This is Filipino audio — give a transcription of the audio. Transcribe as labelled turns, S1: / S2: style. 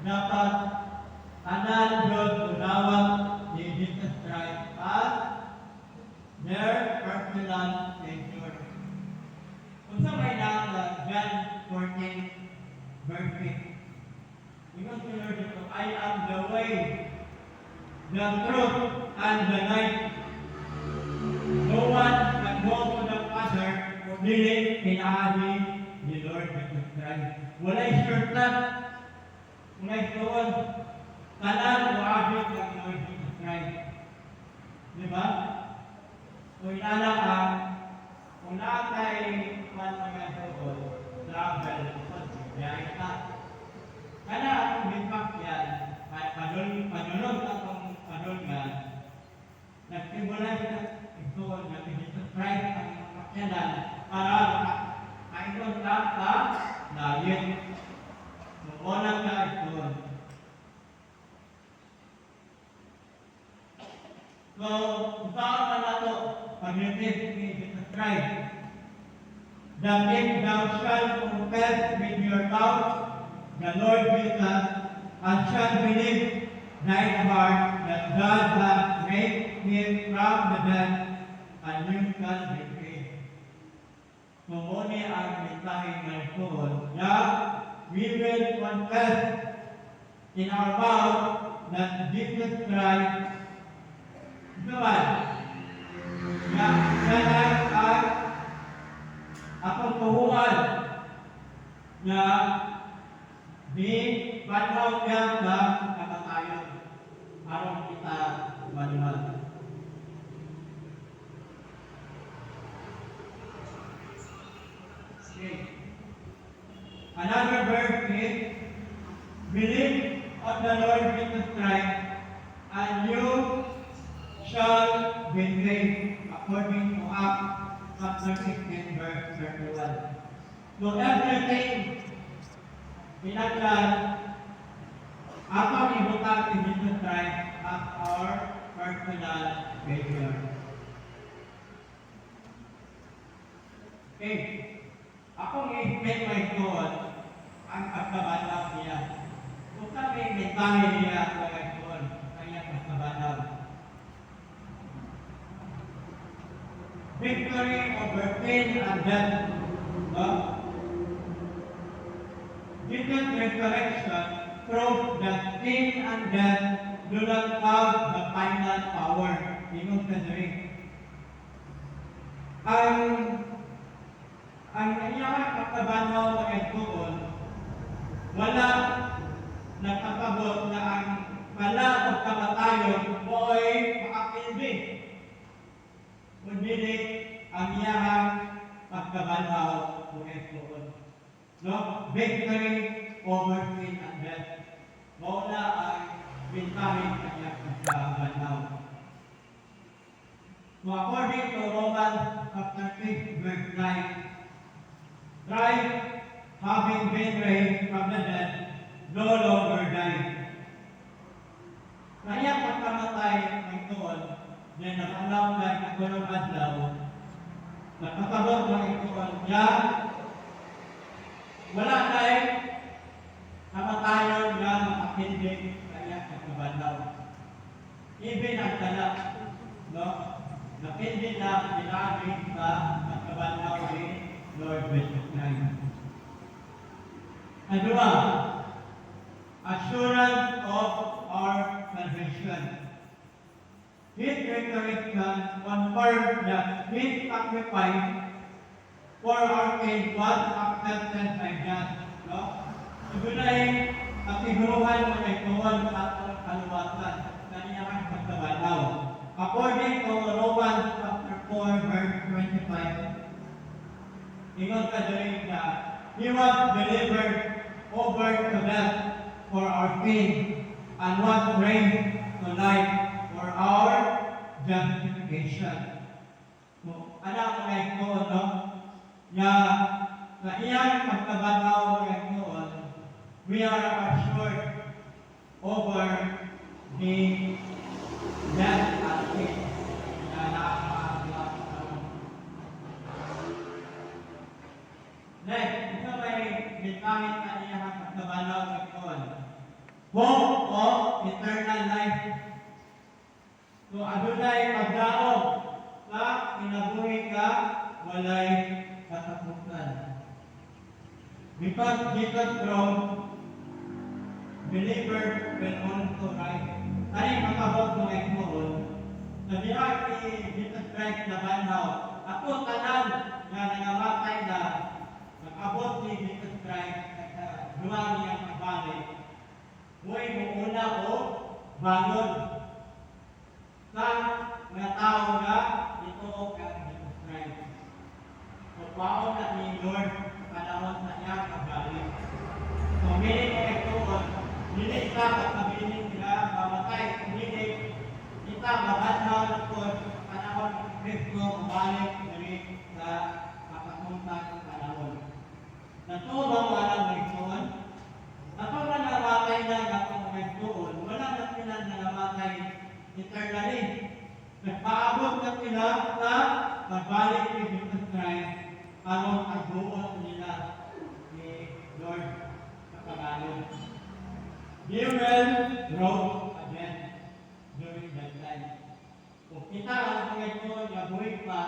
S1: dapat tanan yun unawag ni Jesus Christ as their personal Savior. Kung sa may na John 14, verse 6, ingon si Lord dito, I am the way, the truth, and the life. No one can go to the Father kung dili pinaagi ni Lord Jesus Christ. Wala'y shortcut, wala'y tuon, tanan o abit ng Lord Jesus Christ. Diba? Kung inala ka, kung nakatay man mga tuon, travel, biyay ka. Kana akong bipak yan, padulog akong padulgan, nagtibulay na ito na Jesus Christ ang makyanan para makaingon ka sa langit. Nungonan ka ito. So, saan ka na ito pag-receive ni Jesus Christ? That if thou shalt confess with your mouth the Lord Jesus, and shalt believe thine heart that God hath raised him from the dead, and you shall be saved. Mumuni ang mensahe ng Lord. Yeah, we will confess in our mouth that Jesus Christ is God. Yeah, yan ay akong tuhuan na di banaw niya na kamatayon aron kita manuhan. Okay. Another verse is, believe on the Lord Jesus Christ, and you shall be saved, according to Acts chapter 16, verse 31. So everything pinaglan atong ibutan si Jesus Christ as our personal Savior. Okay. Akong i-explain my God ang pagkabanaw niya. Kung kami mensahe niya sa God, kanya pagkabanaw. Victory over sin and death. Jesus' resurrection proves that sin and death do not have the final power. Ingon sa diri. Ang iyang pagkabanaw ng ituon, wala nakakabot na ang pala o kamatayon mo ay makakilbi. Kundi ang iyang pagkabanaw ng ituon. No? Victory over sin and death. Muna ang bintahin kanya pagkabanaw. So according to Romans chapter 6, verse 9, Christ, having been raised from the dead, no longer dies. Sa iyang pagkamatay ng tuon, na nakalaw na katulong adlaw, nakakabot ng ituon niya, wala tayo kamatayon na makakindig sa iyang pagkabanaw. Even ang tala, no? Nakindig na binagin sa pagkabanaw ni Lord Jesus Christ. Ano ba? Assurance of our salvation. His resurrection confirms that His sacrifice for our sin was accepted by God. No? Ibunay, katiguruhan mo na ituwan sa atong kaluwasan na niyang pagkabanaw. According to Romans chapter 4, verse 25, ingon ka diri na He was delivered over to death for our sin and was raised to life for our justification. So, anak mo na ito, no? Na sa iyang pagkabanaw ng ito, we are assured over the death and sin na nakakaalam. Next, ito may bitangin na iyang pagkabanaw ng ito. hope of eternal life. So adunay pagdaog sa kinabuhi ka walay katapusan. Because Jesus from believer will also rise. Ay makabot mo ay kuhon. Sa diha ni Jesus Christ na banhaw, ako tanan nga nangamatay na nakabot ni Jesus Christ at duwa niyang kabalik. Mo'y muuna o bangon sa mga tao na ituo ka Jesus Christ. So, paon na ni Lord panahon sa niya kabalik. So, meaning mo ituon, hindi ka magkabiling sila mamatay, hindi kita mabanhaw na po panahon ng Kristo mabalik dari sa kapatuntang panahon. Natulong wala mo ituon. Ako na namatay na ako ituon, wala na sila na namatay eternally. Nagpaabot na sila sa pagbalik ni Jesus Christ anong agbuot nila ni Lord sa Tagalog. He will grow again during that time. Kung kita ang mga ito na buhay pa,